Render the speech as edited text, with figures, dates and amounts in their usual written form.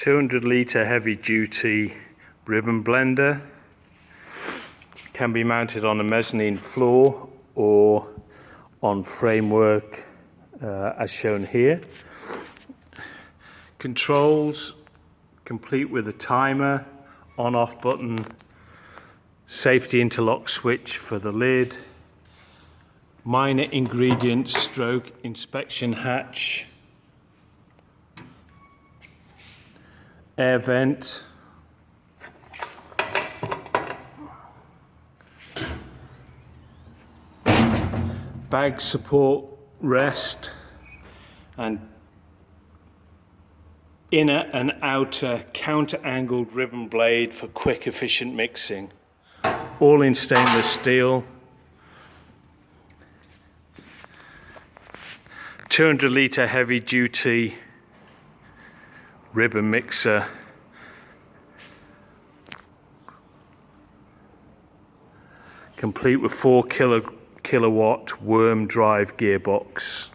200 litre heavy duty ribbon blender. Can be mounted on a mezzanine floor or on framework as shown here. Controls complete with a timer, on-off button, safety interlock switch for the lid, minor ingredient stroke inspection hatch, air vent, bag support rest, and inner and outer counter-angled ribbon blade for quick efficient mixing, all in stainless steel. 200 litre heavy duty ribbon mixer, complete with 4 kilowatt worm drive gearbox.